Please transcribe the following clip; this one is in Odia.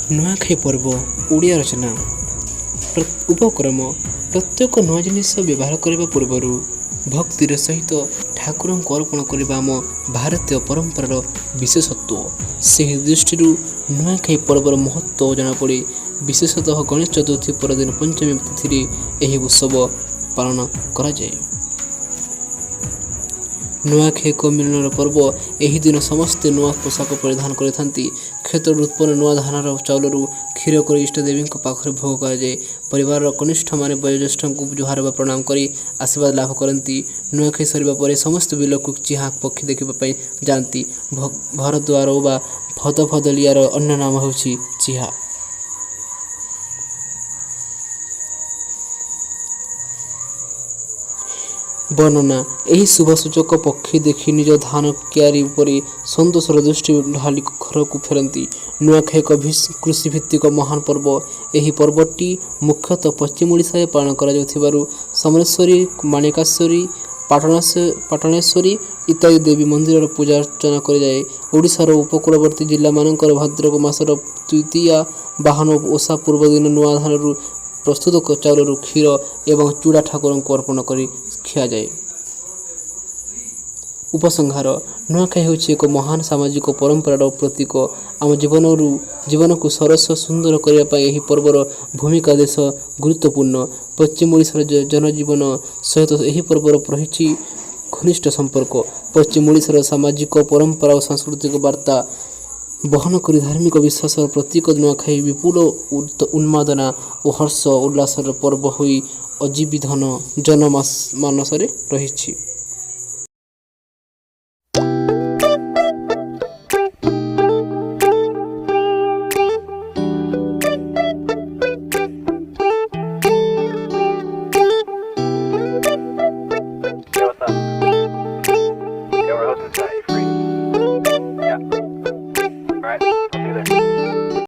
ନୂଆଖାଇ ପର୍ବ ଓଡ଼ିଆ ରଚନା ଉପକ୍ରମ ପ୍ରତ୍ୟେକ ନୂଆ ଜିନିଷ ବ୍ୟବହାର କରିବା ପୂର୍ବରୁ ଭକ୍ତିର ସହିତ ଠାକୁରଙ୍କୁ ଅର୍ପଣ କରିବା ଆମ ଭାରତୀୟ ପରମ୍ପରାର ବିଶେଷତ୍ୱ। ସେହି ଦୃଷ୍ଟିରୁ ନୂଆଖାଇ ପର୍ବର ମହତ୍ତ୍ୱ ଜଣାପଡ଼େ। ବିଶେଷତଃ ଗଣେଶ ଚତୁର୍ଥୀ ପରଦିନ ପଞ୍ଚମୀ ତିଥିରେ ଏହି ଉତ୍ସବ ପାଳନ କରାଯାଏ। ନୂଆଖାଇ ଏକ ମିଳନର ପର୍ବ। ଏହି ଦିନ ସମସ୍ତେ ନୂଆ ପୋଷାକ ପରିଧାନ କରିଥାନ୍ତି। କ୍ଷେତ୍ରରୁ ଉତ୍ପନ୍ନ ନୂଆ ଧାନର ଚାଉଳରୁ କ୍ଷୀର କରି ଇଷ୍ଟଦେବୀଙ୍କ ପାଖରେ ଭୋଗ କରାଯାଏ। ପରିବାରର କନିଷ୍ଠମାନେ ବୟୋଜ୍ୟେଷ୍ଠଙ୍କୁ ଜୁହାର ବା ପ୍ରଣାମ କରି ଆଶୀର୍ବାଦ ଲାଭ କରନ୍ତି। ନୂଆଖାଇ ସରିବା ପରେ ସମସ୍ତେ ବିଲକୁ ଚିହା ପକ୍ଷୀ ଦେଖିବା ପାଇଁ ଯାଆନ୍ତି। ଘରଦୁଆର ବା ଭଦଭଦଲିଆର ଅନ୍ୟ ନାମ ହେଉଛି ଚିହା। ବର୍ଣ୍ଣନା ଏହି ଶୁଭସୂଚକ ପକ୍ଷୀ ଦେଖି ନିଜ ଧାନ କିଆରୀ ଉପରେ ସନ୍ତୋଷର ଦୃଷ୍ଟି ଢାଳି ଘରକୁ ଫେରନ୍ତି। ନୂଆଖାଇ ଏକ କୃଷିଭିତ୍ତିକ ମହାନ ପର୍ବ। ଏହି ପର୍ବଟି ମୁଖ୍ୟତଃ ପଶ୍ଚିମ ଓଡ଼ିଶାରେ ପାଳନ କରାଯାଉଥିବାରୁ ସମଲେଶ୍ୱରୀ, ମାଣିକେଶ୍ୱରୀ, ପାଟଣେଶ୍ୱରୀ ଇତ୍ୟାଦି ଦେବୀ ମନ୍ଦିରର ପୂଜା ଅର୍ଚ୍ଚନା କରାଯାଏ। ଓଡ଼ିଶାର ଉପକୂଳବର୍ତ୍ତୀ ଜିଲ୍ଲାମାନଙ୍କର ଭାଦ୍ରବ ମାସର ତୃତୀୟା ବାହନ ଓଷା ପୂର୍ବ ଦିନ ନୂଆ ଧାନରୁ ପ୍ରସ୍ତୁତ ଚାଉଳରୁ କ୍ଷୀର ଏବଂ ଚୁଡ଼ା ଠାକୁରଙ୍କୁ ଅର୍ପଣ କରି ଖିଆଯାଏ। ଉପସଂହାର ନୂଆଖାଇ ହେଉଛି ଏକ ମହାନ ସାମାଜିକ ପରମ୍ପରାର ପ୍ରତୀକ। ଆମ ଜୀବନକୁ ସରସ ସୁନ୍ଦର କରିବା ପାଇଁ ଏହି ପର୍ବର ଭୂମିକା ଦେଶ ଗୁରୁତ୍ୱପୂର୍ଣ୍ଣ। ପଶ୍ଚିମ ଓଡ଼ିଶାର ଜନଜୀବନ ସହିତ ଏହି ପର୍ବର ରହିଛି ଘନିଷ୍ଠ ସମ୍ପର୍କ। ପଶ୍ଚିମ ଓଡ଼ିଶାର ସାମାଜିକ ପରମ୍ପରା ଓ ସାଂସ୍କୃତିକ ବାର୍ତ୍ତା ବହନ କରି ଧାର୍ମିକ ବିଶ୍ୱାସର ପ୍ରତୀକ ନୂଆଖାଇ ବିପୁଳ ଉନ୍ମାଦନା ଓ ହର୍ଷ ଉଲ୍ଲାସର ପର୍ବ ହୋଇ ଆଜୀବନ ଜନମାନସରେ ରହିଛି। Yo, what's up? Yo, we're hosting tonight. You free?